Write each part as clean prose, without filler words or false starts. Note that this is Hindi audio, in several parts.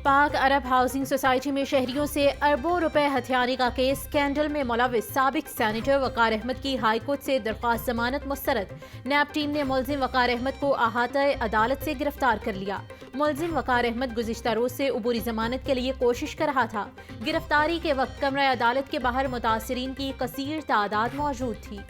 पाक अरब हाउसिंग सोसाइटी में शहरियों से अरबों रुपए हथियाने का केस स्कैंडल में मुलविस साबिक सैनिटर वकार अहमद की हाईकोर्ट से दरख्वास्त जमानत मुस्तरद। नैब टीम ने मुलजिम वकार अहमद को अहाता अदालत से गिरफ्तार कर लिया। मुलजिम वकार अहमद गुज़िश्ता रोज से उबूरी जमानत के लिए कोशिश कर रहा था। गिरफ्तारी के वक्त कमरा अदालत के बाहर मुतासिरीन की कसीर तादाद मौजूद थी।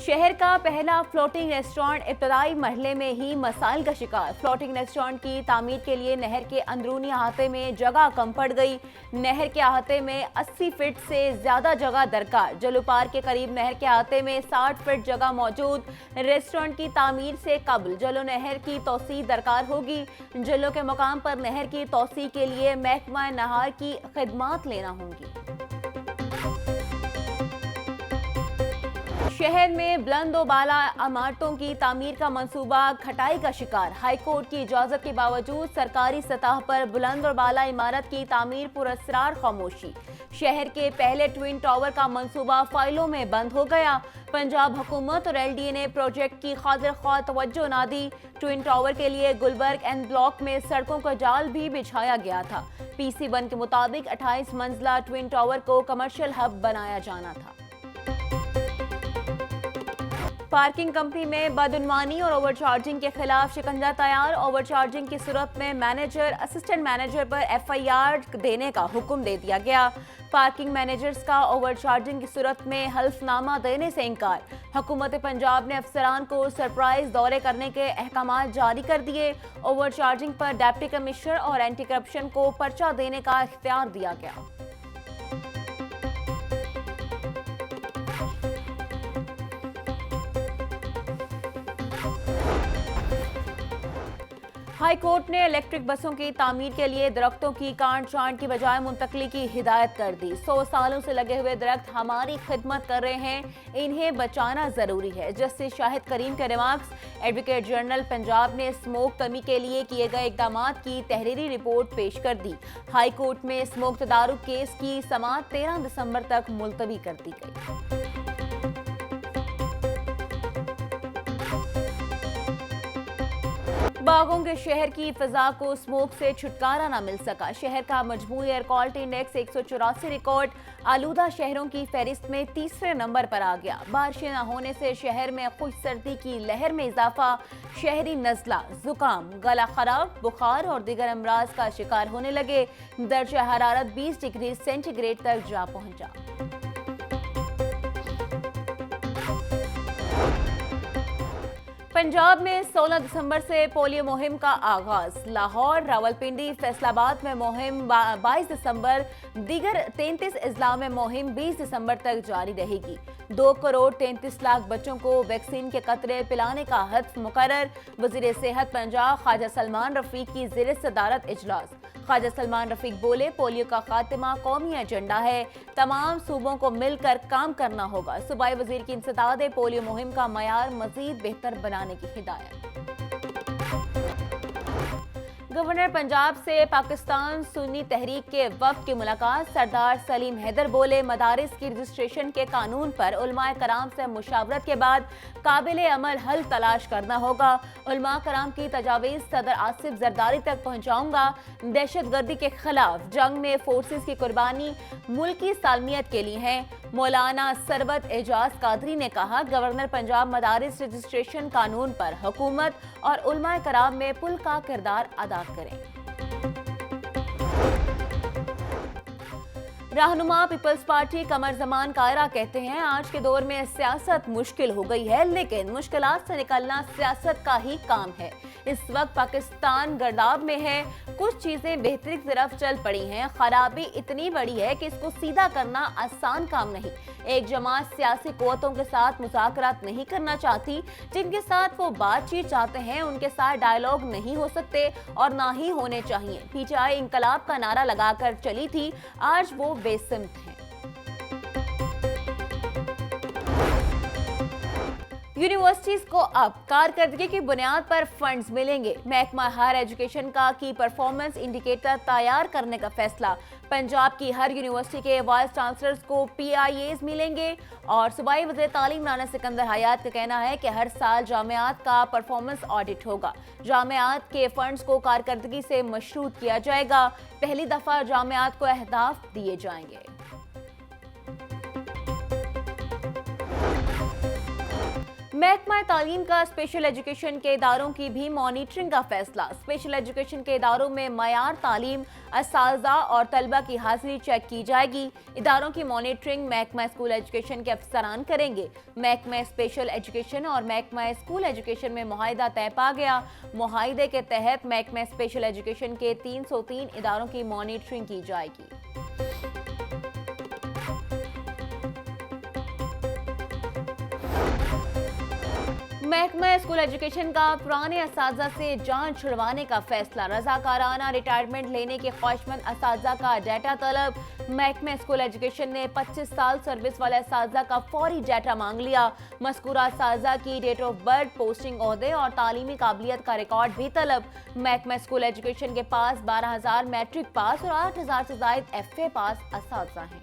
शहर का पहला फ्लोटिंग रेस्टोरेंट इब्तदाई मरहले में ही मसाइल का शिकार। फ्लोटिंग रेस्टोरेंट की तामीर के लिए नहर के अंदरूनी अहाते में जगह कम पड़ गई। नहर के अहाते में 80 फीट से ज्यादा जगह दरकार। जलोपार के करीब नहर के अहाते में 60 फीट जगह मौजूद। रेस्टोरेंट की तामीर से कबल जलो नहर की तोसी दरकार होगी। जलो के मकाम पर नहर की तोसी के लिए महकमा नहार की खिदमात लेना होंगी। शहर में बुलंद व बाला इमारतों की तामीर का मंसूबा खटाई का शिकार। हाईकोर्ट की इजाजत के बावजूद सरकारी सतह पर बुलंद और बाला इमारत की तामीर पुरअसरार खामोशी। शहर के पहले ट्विन टावर का मंसूबा फाइलों में बंद हो गया। पंजाब हुकूमत और LDA ने प्रोजेक्ट की खातिर ख्वाह तवज्जो ना दी। ट्विन टावर के लिए गुलबर्ग एंड ब्लॉक में सड़कों का जाल भी बिछाया गया था। PC1 के मुताबिक 28 मंजिला ट्विन टावर को कमर्शियल हब बनाया जाना था। पार्किंग कंपनी में बदउनवानी और ओवरचार्जिंग के खिलाफ शिकंजा तैयार। ओवरचार्जिंग की सूरत में मैनेजर असिस्टेंट मैनेजर पर FIR देने का हुक्म दे दिया गया। पार्किंग मैनेजर्स का ओवरचार्जिंग की सूरत में हल्फनामा देने से इनकार। हुकूमत पंजाब ने अफसरान को सरप्राइज दौरे करने के अहकाम जारी कर दिए। ओवरचार्जिंग पर डिप्टी कमिश्नर और एंटी करप्शन को पर्चा देने का इख्तियार दिया गया। हाई कोर्ट ने इलेक्ट्रिक बसों की तामीर के लिए दरख्तों की काट छांट की बजाय मुंतकली की हिदायत कर दी। 100 सालों से लगे हुए दरख्त हमारी खिदमत कर रहे हैं, इन्हें बचाना जरूरी है। जस्टिस शाहिद करीम के रिमार्क्स। एडवोकेट जनरल पंजाब ने स्मोक कमी के लिए किए गए इकदाम की तहरीरी रिपोर्ट पेश कर दी। हाई कोर्ट में स्मोक तदारुक केस की समाअत 13 दिसंबर तक मुलतवी कर दी गई। बागों के शहर की फिजा को स्मोक से छुटकारा न मिल सका। शहर का मजमूई एयर क्वालिटी इंडेक्स 184 रिकॉर्ड आलूदा शहरों की फहरिस्त में तीसरे नंबर पर आ गया। बारिशें न होने से शहर में खुश सर्दी की लहर में इजाफा। शहरी नज़ला, जुकाम, गला खराब, बुखार और दीगर अमराज का शिकार होने लगे। दर्जा हरारत 20 डिग्री सेंटीग्रेड तक जा पहुंचा। पंजाब में 16 दिसंबर से पोलियो मुहिम का आगाज। लाहौर, रावलपिंडी, फैसलाबाद में मुहिम 22 दिसंबर। दीगर 33 अजला में मुहिम 20 दिसंबर तक जारी रहेगी। 2 करोड़ 33 लाख बच्चों को वैक्सीन के कतरे पिलाने का हदफ मुकर्रर। वजीर सेहत पंजाब ख्वाजा सलमान रफीक की ज़ेर सदारत इजलास। ख्वाजा सलमान रफीक बोले, पोलियो का खात्मा कौमी एजेंडा है, तमाम सूबों को मिलकर काम करना होगा। सूबाई वजीर की इंसदाद पोलियो मुहिम का मयार मजीद बेहतर बनाने की हिदायत। गवर्नर पंजाब से पाकिस्तान सुन्नी तहरीक के वफ्द की मुलाकात। सरदार सलीम हैदर बोले, मदारिस की रजिस्ट्रेशन के कानून पर उलमाए कराम से मुशावरत के बाद काबिल अमल हल तलाश करना होगा। उलमा कराम की तजावीज़ सदर आसिफ जरदारी तक पहुंचाऊंगा। दहशत गर्दी के खिलाफ जंग में फोर्सेस की कुर्बानी मुल्की सालमियत के लिए है। मौलाना सरबत एजाज कादरी ने कहा, गवर्नर पंजाब मदारिस रजिस्ट्रेशन कानून पर हुकूमत और उलमाए कराम में पुल का किरदार अदा करें। रहनुमा पीपल्स पार्टी कमर जमान कायरा कहते हैं, आज के दौर में सियासत मुश्किल हो गई है, लेकिन मुश्किलात से निकलना सियासत का ही काम है। इस वक्त पाकिस्तान गर्दाब में है, कुछ चीजें बेहतरी की तरफ चल पड़ी हैं। खराबी इतनी बड़ी है कि इसको सीधा करना आसान काम नहीं। एक जमात सियासी कुव्वतों के साथ मुज़ाकरात नहीं करना चाहती। जिनके साथ वो बातचीत चाहते हैं उनके साथ डायलॉग नहीं हो सकते और ना ही होने चाहिए। PTI इंकलाब का नारा लगाकर चली थी, आज वो बेसिमत हैं। यूनिवर्सिटीज को अब कारकर्दगी की बुनियाद पर फंड्स मिलेंगे। महकमा हायर एजुकेशन का की परफॉर्मेंस इंडिकेटर तैयार करने का फैसला। पंजाब की हर यूनिवर्सिटी के वाइस चांसलर्स को PIAs मिलेंगे। और सूबाई वज़ीर तालीम राना सिकंदर हयात का कहना है कि हर साल जामियात का परफॉर्मेंस ऑडिट होगा। जामियात के फंड्स को कारकर्दगी से मशरूत किया जाएगा। पहली दफा जामियात को अहदाफ दिए जाएंगे। महकमा तालीम का स्पेशल एजुकेशन के इदारों की भी मॉनिटरिंग का फैसला। स्पेशल एजुकेशन के इदारों में मयार तालीम, असातिज़ा और तलबा की हाजिरी चेक की जाएगी। इदारों की मॉनिटरिंग महकमा स्कूल एजुकेशन के अफसरान करेंगे। महकमा स्पेशल एजुकेशन और महकमा स्कूल एजुकेशन में मुआहिदा तय पा गया। मुआहिदे के तहत महकमा स्पेशल एजुकेशन के 303 इदारों की मॉनिटरिंग की जाएगी। महकमा स्कूल एजुकेशन का पुराने असातिज़ा से जान छुड़वाने का फैसला। रज़ाकाराना रिटायरमेंट लेने के ख्वाहिशमंद असातिज़ा का डाटा तलब। महकमा स्कूल एजुकेशन ने 25 साल सर्विस वाले असातिज़ा का फौरी डाटा मांग लिया। मज़कूरा असातिज़ा की डेट ऑफ बर्थ, पोस्टिंग, ओहदे और तालीमी काबिलियत का रिकॉर्ड भी तलब। महकमा स्कूल एजुकेशन के पास 12,000 मैट्रिक पास और 8,000 से ज़ायद FA पास असातिज़ा हैं।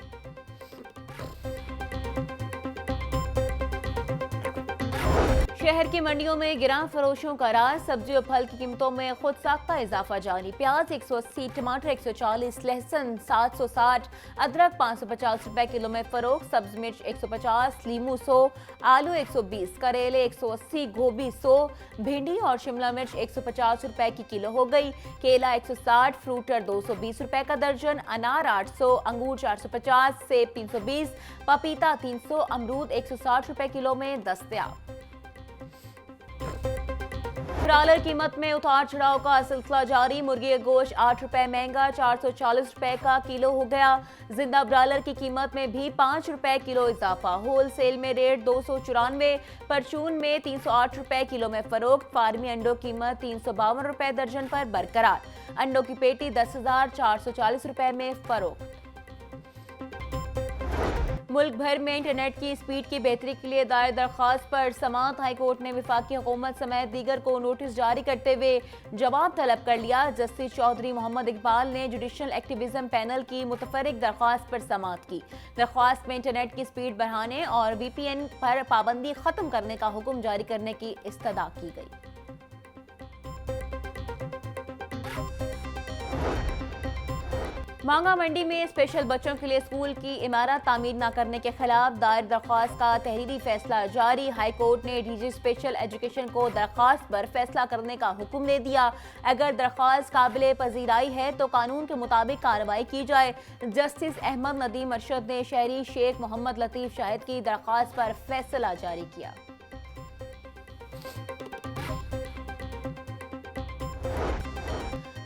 शहर की मंडियों में गिरां फरोशों का राज। सब्जी और फल की कीमतों में खुद साख्ता इजाफा जारी। प्याज 180, टमाटर 140, लहसुन 760, अदरक 550 रुपए किलो में फरोख्त। सब्ज मिर्च 150, लीमू 100, आलू 120, करेले 180, गोभी 100, भिंडी और शिमला मिर्च 150 रुपए की किलो हो गई। केला 160, फ्रूटर 220 रुपए का दर्जन, अनार 800, अंगूर 450, सेब 320, पपीता 300, अमरूद 160 रुपए किलो में दस्तयाब। ब्रायलर कीमत में उतार चढ़ाव का सिलसिला जारी। मुर्गी का गोश्त 8 रुपए महंगा 440 रुपए का किलो हो गया। जिंदा ब्रायलर की कीमत में भी 5 रुपए किलो इजाफा। होल सेल में रेट 294, परचून में 308 रुपए किलो में फरोख्त। फार्मी अंडों की कीमत 352 रुपए दर्जन पर बरकरार। अंडों की पेटी 10,440 रुपए में फरोख्त। मुल्क भर में इंटरनेट की स्पीड की बेहतरी के लिए दायर दरख्वास्त पर समाअत हाई कोर्ट ने वफाकी हुकूमत समेत दीगर को नोटिस जारी करते हुए जवाब तलब कर लिया। जस्टिस चौधरी मोहम्मद इकबाल ने जुडिशल एक्टिविज्म पैनल की मुतफर्रिक दरख्वास्त पर समाअत की। दरख्वास्त में इंटरनेट की स्पीड बढ़ाने और VPN पर पाबंदी खत्म करने का हुक्म जारी करने की इस्तदा की गई। मांगा मंडी में स्पेशल बच्चों के लिए स्कूल की इमारत तामीर न करने के खिलाफ दायर दरख्वास्त का तहरीरी फैसला जारी। हाई कोर्ट ने DG स्पेशल एजुकेशन को दरख्वास्त पर फैसला करने का हुक्म दे दिया। अगर दरख्वास्त काबिल पजीराई है तो कानून के मुताबिक कार्रवाई की जाए। जस्टिस अहमद नदीम अरशद ने शहरी शेख मोहम्मद लतीफ शाहिद की दरख्वास्त पर फैसला जारी किया।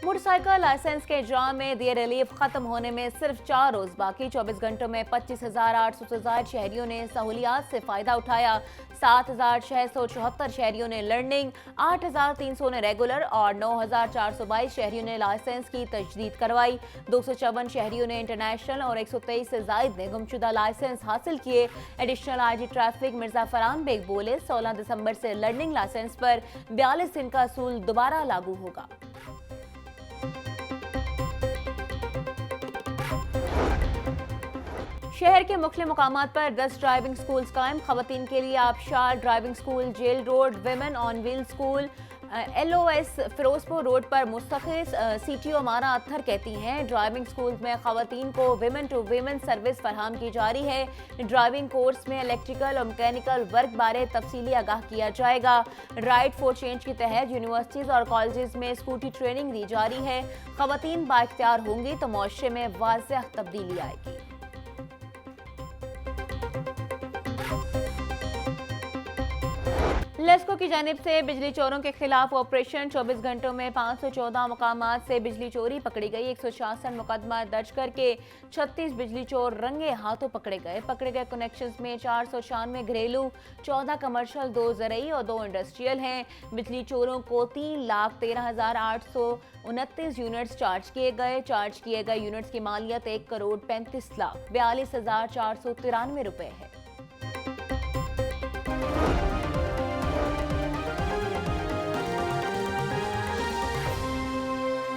मोटरसाइकिल लाइसेंस के इजराम में दिए रिलीफ खत्म होने में सिर्फ 4 रोज बाकी। 24 घंटों में 25,800 से ज्यादा शहरियों ने सहूलियात से फायदा उठाया। 7,674 शहरियों ने लर्निंग, 8,300 ने रेगुलर और 9,422 शहरियों ने लाइसेंस की तजदीद करवाई। 254 शहरियों ने इंटरनेशनल और 123 से जायद ने गुमशुदा लाइसेंस हासिल किए। Additional IG traffic Mirza Farhan Baig बोले 16 दिसंबर से लर्निंग लाइसेंस पर 42 दिन का असूल दोबारा लागू होगा। शहर के मुख्य मुकामात पर 10 ड्राइविंग स्कूल्स कायम। खवातीन के लिए आबशार driving school, jail road, women on wheel school, LOS Ferozepur road पर मुस्तकिल। CTO मारा अत्थर कहती हैं ड्राइविंग स्कूल में खवातीन को विमेन टू विमेन सर्विस फराहम की जा रही है। ड्राइविंग कोर्स में इलेक्ट्रिकल और मैकेनिकल वर्क बारे तफसीली आगाह किया जाएगा। राइट फॉर चेंज के तहत यूनिवर्सिटीज और कॉलेजेस में स्कूटी ट्रेनिंग दी जा रही है। खवातीन बाइख्तियार होंगी तो मुआशरे में वाज़ेह तब्दीली आएगी। लेस्को की जानिब से बिजली चोरों के खिलाफ ऑपरेशन। 24 घंटों में 514 मुकामात से बिजली चोरी पकड़ी गई। 166 मुकदमा दर्ज करके 36 बिजली चोर रंगे हाथों पकड़े गए। पकड़े गए कनेक्शंस में 496 घरेलू, 14 कमर्शियल, 2 ज़रई और 2 इंडस्ट्रियल हैं। बिजली चोरों को 3,13,829 यूनिट्स चार्ज किए गए। चार्ज किए गए यूनिट्स की मालियत 1,35,42,493 रुपए है।